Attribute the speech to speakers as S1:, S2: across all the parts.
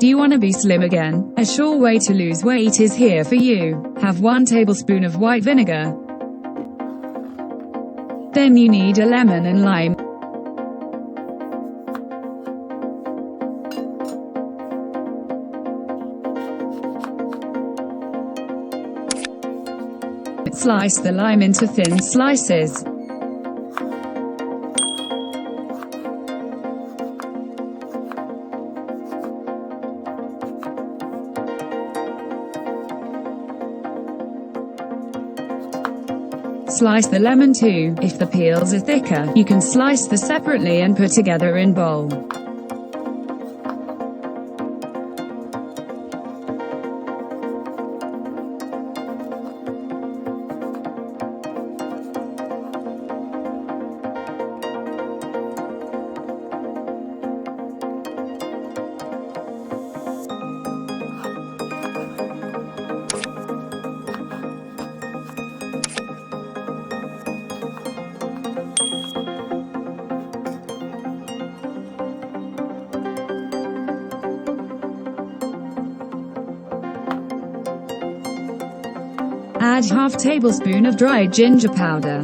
S1: Do you want to be slim again? A sure way to lose weight is here for you. Have 1 tablespoon of white vinegar. Then you need a lemon and lime. Slice the lime into thin slices. Slice the lemon too. If the peels are thicker, you can slice them separately and put together in bowl. Add half tablespoon of dried ginger powder.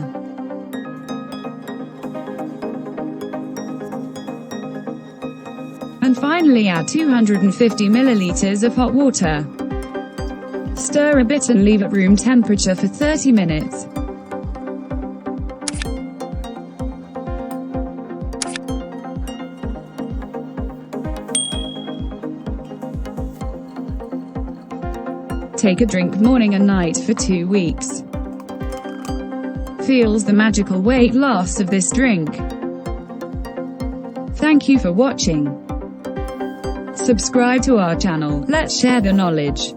S1: And finally add 250 milliliters of hot water. Stir a bit and leave at room temperature for 30 minutes. Take a drink morning and night for 2 weeks. Feels the magical weight loss of this drink. Thank you for watching. Subscribe to our channel. Let's share the knowledge.